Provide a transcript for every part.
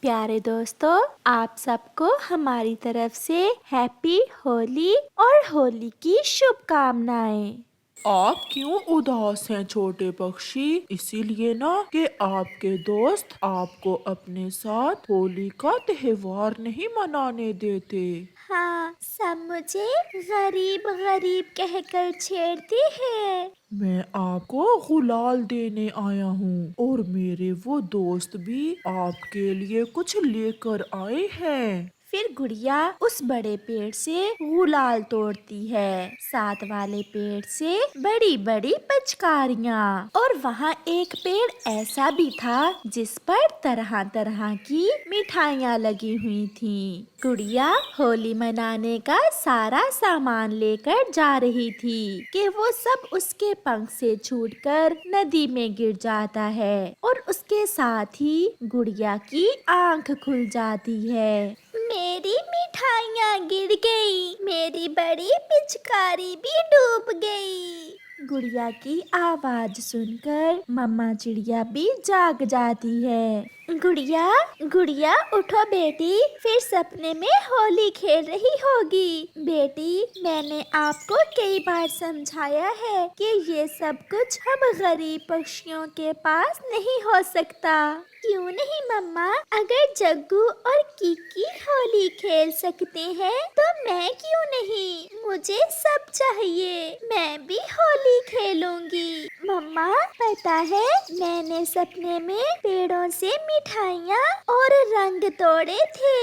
پیارے دوستو، آپ سب کو ہماری طرف سے ہیپی ہولی اور ہولی کی شبھ کامنائیں۔ آپ کیوں اداس ہیں چھوٹے پکشی؟ اسی لیے نا کہ آپ کے دوست آپ کو اپنے ساتھ ہولی کا تہوار نہیں منانے دیتے۔ ہاں، سب مجھے غریب غریب کہہ کر چھیڑتی ہے۔ میں آپ کو غلال دینے آیا ہوں اور میرے وہ دوست بھی آپ کے لیے کچھ لے کر آئے ہیں۔ پھر گڑیا اس بڑے پیڑ سے غلال توڑتی ہے، ساتھ والے پیڑ سے بڑی بڑی پچکاریاں، اور وہاں ایک پیڑ ایسا بھی تھا جس پر طرح طرح کی مٹھائیاں لگی ہوئی تھیں۔ گڑیا ہولی منانے کا سارا سامان لے کر جا رہی تھی کہ وہ سب اس کے پنکھ سے چھوٹ کر ندی میں گر جاتا ہے، اور اس کے ساتھ ہی گڑیا کی آنکھ کھل جاتی ہے۔ میری مٹھائیاں گر گئی، میری بڑی پچکاری بھی ڈوب گئی۔ گڑیا کی آواز سن کر مما چڑیا بھی جاگ جاتی ہے۔ گڑیا گڑیا اٹھو بیٹی، پھر سپنے میں ہولی کھیل رہی ہوگی۔ بیٹی، میں نے آپ کو کئی بار سمجھایا ہے کہ یہ سب کچھ ہم غریب پکشیوں کے پاس نہیں ہو سکتا۔ کیوں نہیں مما؟ اگر جگو اور کیکی ہولی کھیل سکتے ہیں تو میں کیوں نہیں؟ مجھے سب چاہیے، میں بھی ہولی کھیلوں گی۔ مما، پتا ہے میں نے سپنے میں پیڑوں سے مٹھائیاں اور رنگ توڑے تھے۔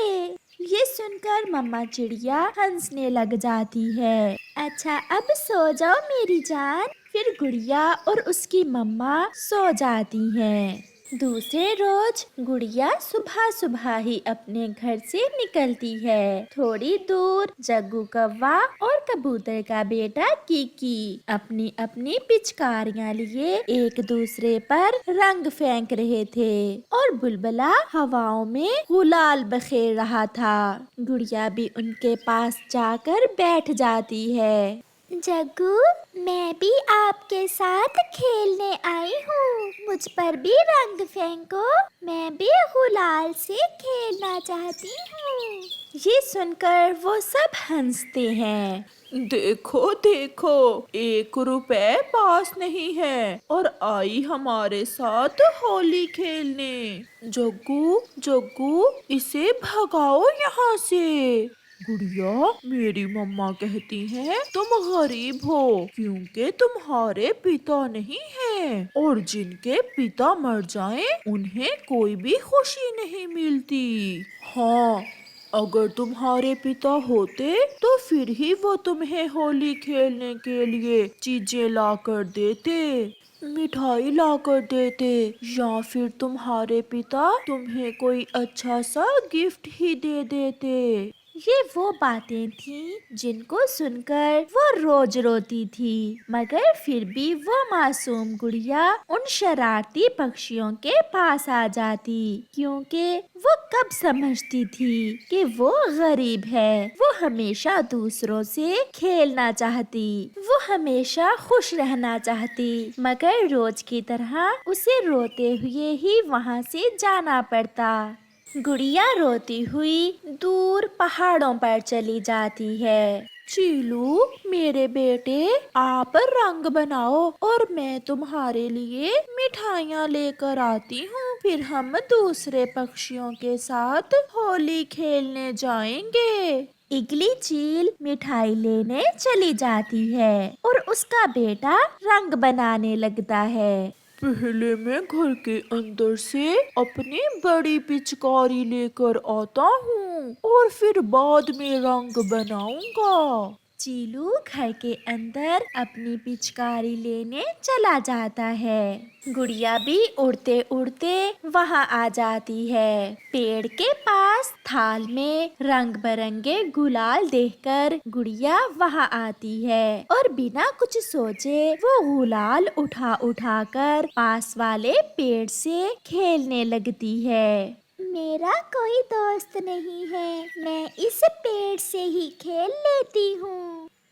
یہ سن کر مما چڑیا ہنسنے لگ جاتی ہے۔ اچھا، اب سو جاؤ میری جان۔ پھر گڑیا اور اس کی مما سو جاتی ہیں۔ دوسرے روز گڑیا صبح صبح ہی اپنے گھر سے نکلتی ہے۔ تھوڑی دور جگو کوا اور کبوتر کا بیٹا کیکی اپنی اپنی پچکاریاں لیے ایک دوسرے پر رنگ پھینک رہے تھے، اور بلبلا ہواؤں میں غلال بکھیر رہا تھا۔ گڑیا بھی ان کے پاس جا کر بیٹھ جاتی ہے۔ جگو، میں بھی آپ کے ساتھ کھیلنے آئی ہوں، مجھ پر بھی رنگ پھینکو، میں بھی غلال سے کھیلنا چاہتی ہوں۔ یہ سن کر وہ سب ہنستے ہیں۔ دیکھو دیکھو، 1 روپے پاس نہیں ہے اور آئی ہمارے ساتھ ہولی کھیلنے۔ جگو جگو، اسے بھگاؤ یہاں سے۔ گڑیا، میری مما کہتی ہیں تم غریب ہو کیونکہ تمہارے پتا نہیں ہیں، اور جن کے پتا مر جائیں انہیں کوئی بھی خوشی نہیں ملتی۔ ہاں، اگر تمہارے پتا ہوتے تو پھر ہی وہ تمہیں ہولی کھیلنے کے لیے چیزیں لا کر دیتے، مٹھائی لا کر دیتے، یا پھر تمہارے پتا تمہیں کوئی اچھا سا گفٹ ہی دے دیتے۔ یہ وہ باتیں تھیں جن کو سن کر وہ روز روتی تھی، مگر پھر بھی وہ معصوم گڑیا ان شرارتی پکشیوں کے پاس آ جاتی، کیونکہ وہ کب سمجھتی تھی کہ وہ غریب ہے۔ وہ ہمیشہ دوسروں سے کھیلنا چاہتی، وہ ہمیشہ خوش رہنا چاہتی، مگر روز کی طرح اسے روتے ہوئے ہی وہاں سے جانا پڑتا۔ گڑیا روتی ہوئی دور پہاڑوں پر چلی جاتی ہے۔ چیلو، میرے بیٹے، آپ رنگ بناؤ اور میں تمہارے لیے مٹھائیاں لے کر آتی ہوں، پھر ہم دوسرے پکشیوں کے ساتھ ہولی کھیلنے جائیں گے۔ اگلی چیل مٹھائی لینے چلی جاتی ہے اور اس کا بیٹا رنگ بنانے لگتا ہے۔ پہلے میں گھر کے اندر سے اپنی بڑی پچکاری لے کر آتا ہوں اور پھر بعد میں رنگ بناؤں گا۔ چیلو گھر کے اندر اپنی پچکاری لینے چلا جاتا ہے۔ گڑیا بھی اڑتے اڑتے وہاں آ جاتی ہے۔ پیڑ کے پاس تھال میں رنگ برنگے گلال دیکھ کر گڑیا وہاں آتی ہے، اور بنا کچھ سوچے وہ گلال اٹھا اٹھا کر پاس والے پیڑ سے کھیلنے لگتی ہے۔ میرا کوئی دوست نہیں ہے، میں اس پیڑ سے ہی کھیل لیتی ہوں۔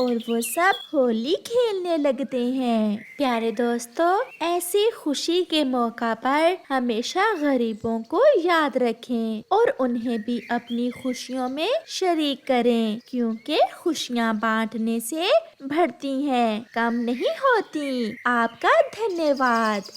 اور وہ سب ہولی کھیلنے لگتے ہیں۔ پیارے دوستو، ایسی خوشی کے موقع پر ہمیشہ غریبوں کو یاد رکھیں اور انہیں بھی اپنی خوشیوں میں شریک کریں، کیونکہ خوشیاں بانٹنے سے بڑھتی ہیں، کم نہیں ہوتی۔ آپ کا دھنیہ واد۔